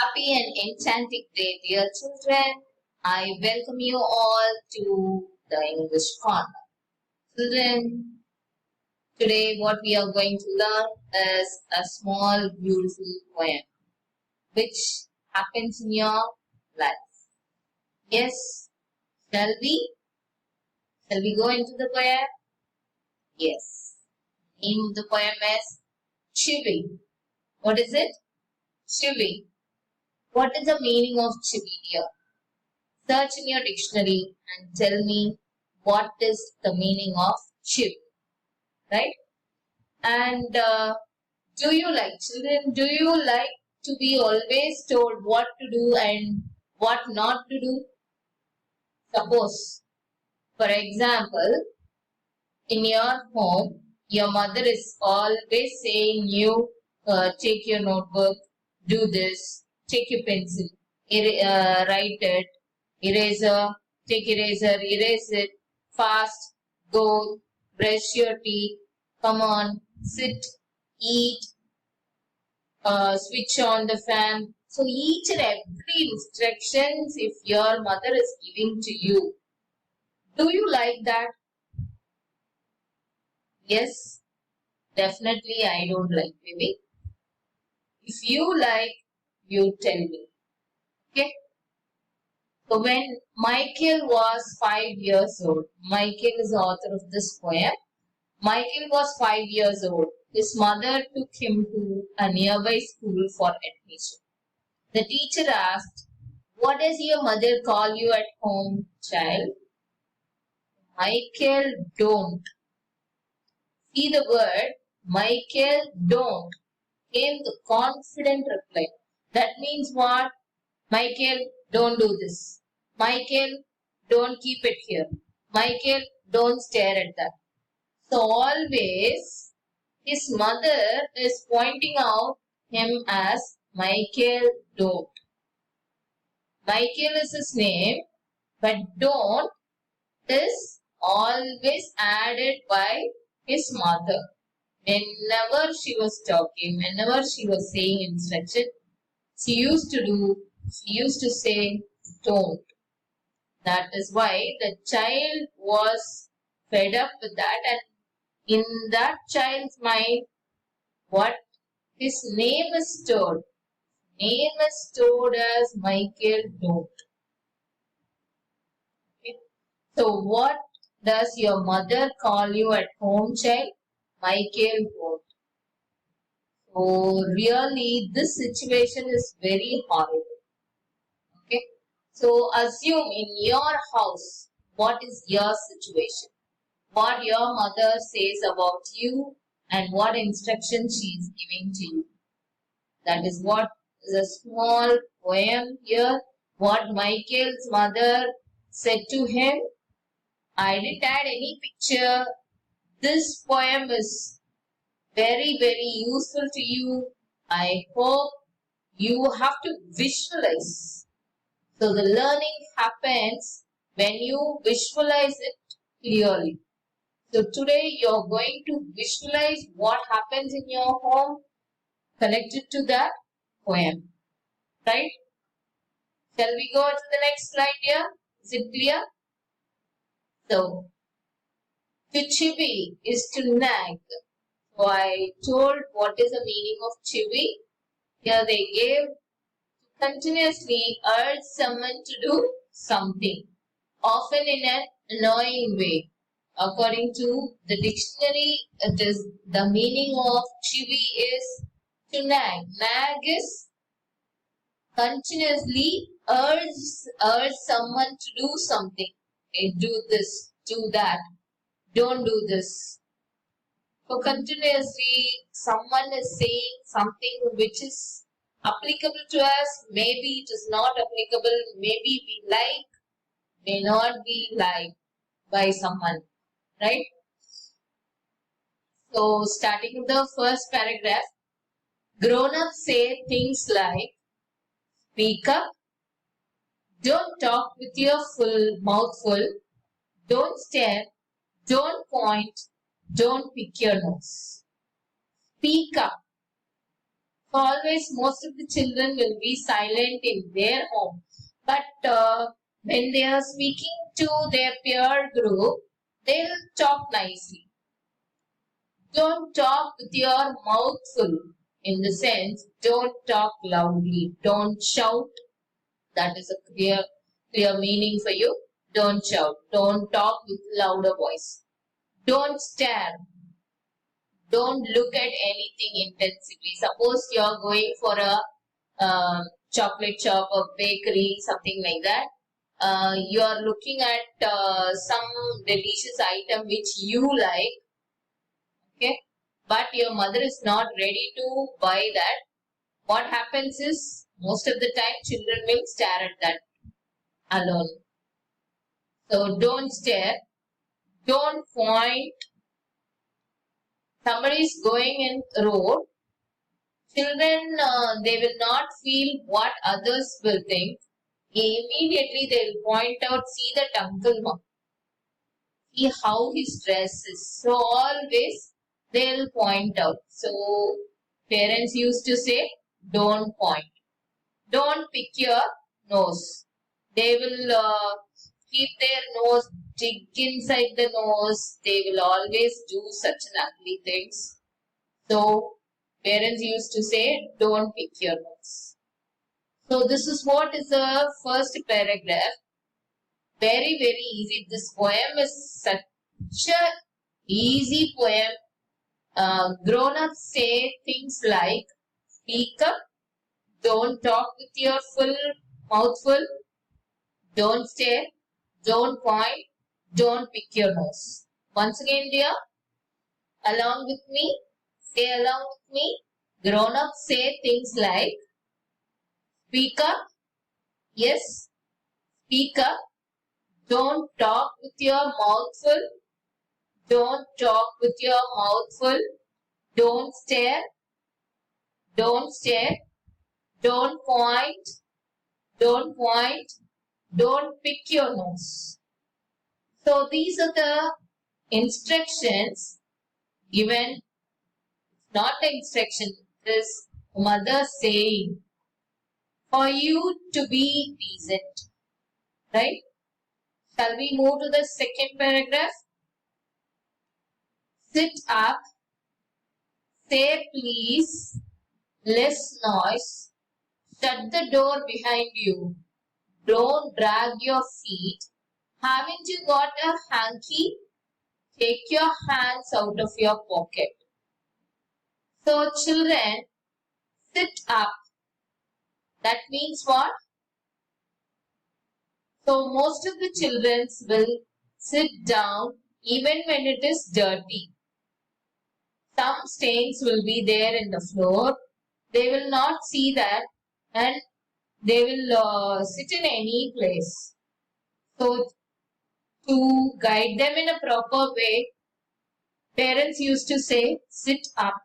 Happy and enchanting day, dear children. I welcome you all to the English corner. Children, today what we are going to learn is a small, beautiful poem which happens in your life. Yes, shall we? Shall we go into the poem? Yes. Name of the poem is Chivvy. What is it? Chivvy. What is the meaning of Chivvy, dear? Search in your dictionary and tell me what is the meaning of chip, right? And do you like children? Do you like to be always told what to do and what not to do? Suppose, for example, in your home, your mother is always saying you take your notebook, do this, take your pencil, write it, eraser, take eraser, erase it, fast, go, brush your teeth, come on, sit, eat, switch on the fan. So each and every instructions if your mother is giving to you, do you like that? Yes, definitely I don't like, baby. If you like, you tell me. Okay? So when Michael was 5 years old, Michael is the author of this poem. Michael was 5 years old. His mother took him to a nearby school for admission. The teacher asked, "What does your mother call you at home, child?" Michael, don't. See the word, Michael, don't, came the confident reply. That means what? Michael, don't do this. Michael, don't keep it here. Michael, don't stare at that. So always his mother is pointing out him as Michael, don't. Michael is his name, but don't is always added by his mother. Whenever she was talking, whenever she was saying instruction, she used to say, don't. That is why the child was fed up with that, and in that child's mind, what his name is stored. Name is stored as Michael Don't. Okay. So what does your mother call you at home, child? Michael Don't. So really this situation is very horrible. Okay. So assume in your house, what is your situation? What your mother says about you and what instructions she is giving to you. That is what is a small poem here. What Michael's mother said to him. I didn't add any picture. This poem is very, very useful to you. I hope you have to visualize. So the learning happens when you visualize it clearly. So today you're going to visualize what happens in your home connected to that poem. Right? Shall we go to the next slide here? Is it clear? So, to chivvy is to nag. So I told what is the meaning of chivvy. Here they gave continuously urge someone to do something, often in an annoying way. According to the dictionary, it is the meaning of chivvy is to nag. Nag is continuously urge someone to do something. Okay, do this, do that, don't do this. So continuously someone is saying something which is applicable to us, maybe it is not applicable, maybe we like, may not be liked by someone, right? So starting with the first paragraph, grown-ups say things like, speak up, don't talk with your full mouth full, don't stare, don't point, don't pick your nose. Speak up. So always most of the children will be silent in their home. But when they are speaking to their peer group, they'll talk nicely. Don't talk with your mouth full. In the sense, don't talk loudly. Don't shout. That is a clear meaning for you. Don't shout. Don't talk with louder voice. Don't stare. Don't look at anything intensively. Suppose you are going for a chocolate shop or bakery, something like that. You are looking at some delicious item which you like, okay, but your mother is not ready to buy that. What happens is most of the time children will stare at that alone. So don't stare, don't point. Somebody is going in road. Children, they will not feel what others will think. Immediately they will point out, see that uncle, see how his dress is. So always they will point out. So parents used to say, don't point. Don't pick your nose. They will keep their nose, dig inside the nose. They will always do such ugly things. So parents used to say, don't pick your nose. So this is what is the first paragraph. Very, very easy. This poem is such a easy poem. Grown-ups say things like, speak up, don't talk with your full mouthful, don't stare, don't point, don't pick your nose. Once again, dear, along with me, say along with me. Grown-ups say things like, speak up, yes, speak up, don't talk with your mouth full, don't talk with your mouth full, don't stare, don't stare, don't point, don't point, don't pick your nose. So these are the instructions given. It's not the instruction, this mother saying for you to be decent. Right? Shall we move to the second paragraph? Sit up, say please, less noise, shut the door behind you, don't drag your feet. Haven't you got a hanky? Take your hands out of your pocket. So children, sit up. That means what? So most of the children will sit down even when it is dirty. Some stains will be there in the floor. They will not see that and they will sit in any place. So to guide them in a proper way, parents used to say, sit up.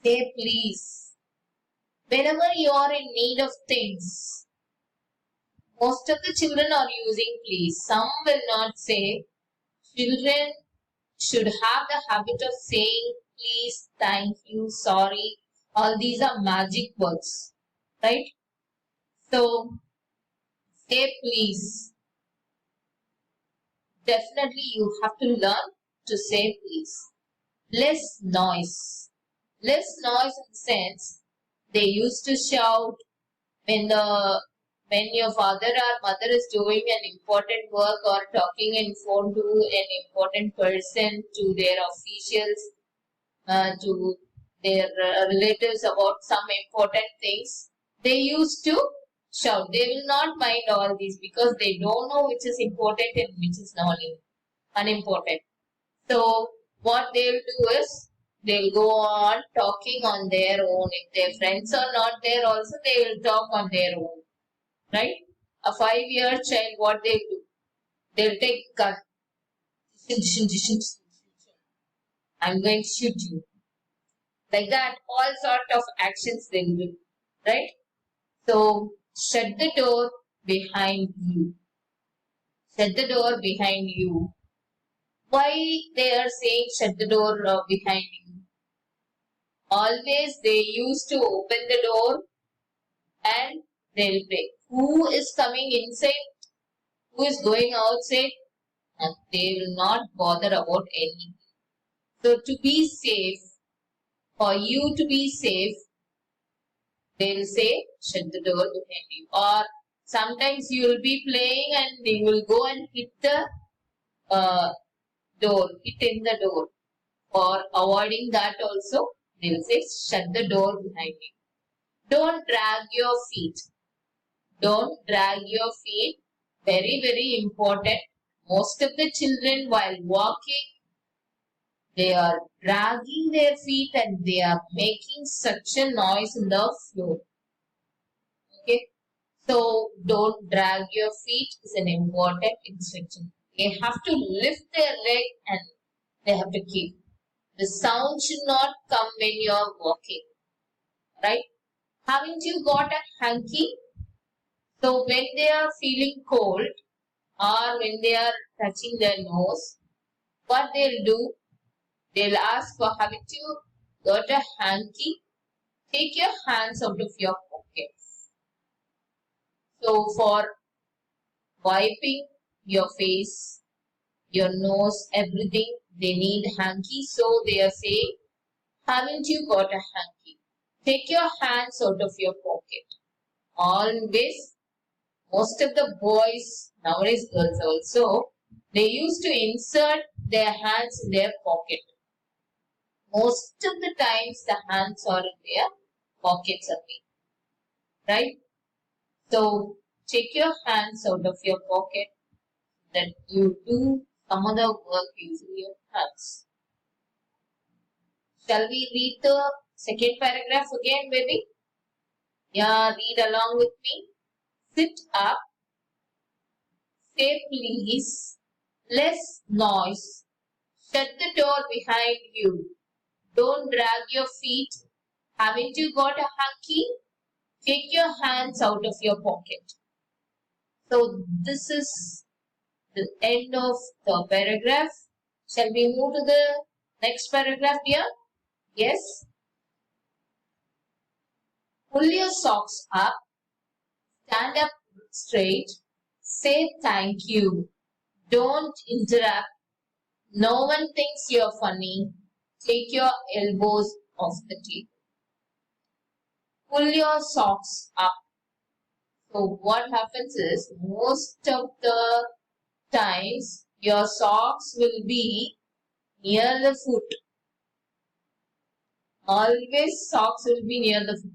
Say please. Whenever you are in need of things, most of the children are using please. Some will not say. Children should have the habit of saying please, thank you, sorry. All these are magic words, right? So, say please. Definitely you have to learn to say please. Less noise. Less noise in the sense they used to shout when your father or mother is doing an important work or talking in phone to an important person, to their officials, to their relatives about some important things, they used to shout. They will not mind all these because they don't know which is important and which is not unimportant. So what they'll do is they'll go on talking on their own. If their friends are not there also, they will talk on their own. Right? A 5-year child, what they do? They'll take gun. I'm going to shoot you. Like that, all sort of actions they'll do. Right? So, shut the door behind you. Shut the door behind you. Why they are saying shut the door behind you? Always they used to open the door and they'll play. Who is coming inside? Who is going outside? And they will not bother about anything. So to be safe, for you to be safe, they will say, shut the door behind you. Or sometimes you will be playing and they will go and hit the door, hit in the door. For avoiding that also, they will say, shut the door behind you. Don't drag your feet. Don't drag your feet. Very, very important. Most of the children while walking, they are dragging their feet and they are making such a noise in the floor. Okay. So don't drag your feet is an important instruction. They have to lift their leg and they have to keep. The sound should not come when you are walking. Right? Haven't you got a hanky? So when they are feeling cold or when they are touching their nose, what they'll do, they'll ask for, haven't you got a hanky? Take your hands out of your pockets. So for wiping your face, your nose, everything, they need hanky. So they are saying, haven't you got a hanky? Take your hands out of your pocket. Always, most of the boys, nowadays girls also, they used to insert their hands in their pocket. Most of the times the hands are in their pockets only. Right? So take your hands out of your pocket that you do some other work using your hands. Shall we read the second paragraph again, baby? Yeah, read along with me. Sit up. Say please. Less noise. Shut the door behind you. Don't drag your feet. Haven't you got a hanky? Take your hands out of your pocket. So this is the end of the paragraph. Shall we move to the next paragraph here? Yes. Pull your socks up. Stand up straight. Say thank you. Don't interrupt. No one thinks you're funny. Take your elbows off the table. Pull your socks up. So what happens is most of the times your socks will be near the foot. Always socks will be near the foot.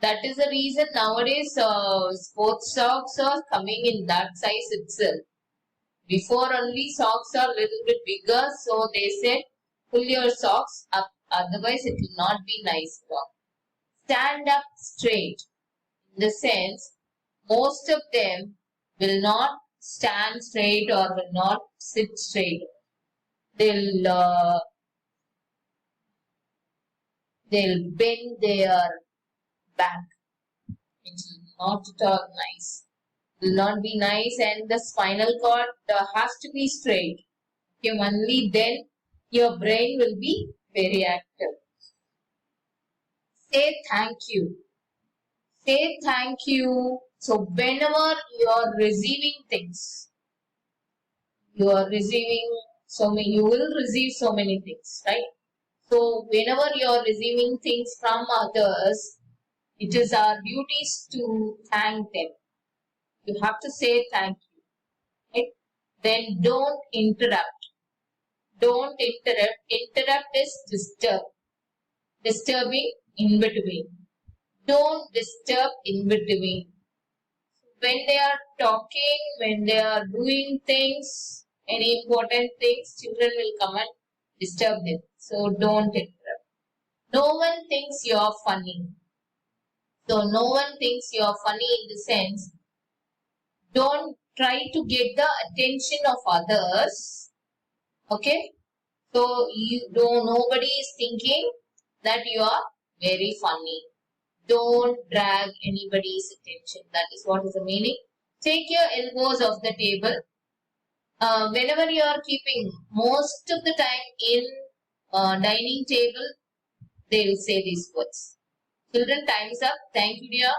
That is the reason nowadays sports socks are coming in that size itself. Before only socks are little bit bigger, so they said pull your socks up, otherwise it will not be nice. Stand up straight. In the sense, most of them will not stand straight or will not sit straight. They'll bend their back. It will not at all nice. It will not be nice, and the spinal cord has to be straight. Okay, only then your brain will be very active. Say thank you. Say thank you. So whenever you are receiving things, you will receive so many things, right? So whenever you are receiving things from others, it is our duties to thank them. You have to say thank you. Right? Then don't interrupt. Don't interrupt. Interrupt is disturb. Disturbing in between. Don't disturb in between. When they are talking, when they are doing things, any important things, children will come and disturb them. So don't interrupt. No one thinks you are funny. So no one thinks you are funny in the sense, don't try to get the attention of others. Okay? So nobody is thinking that you are very funny. Don't drag anybody's attention. That is what is the meaning. Take your elbows off the table. Whenever you are keeping, most of the time in dining table, they will say these words. Children, time is up. Thank you, dear.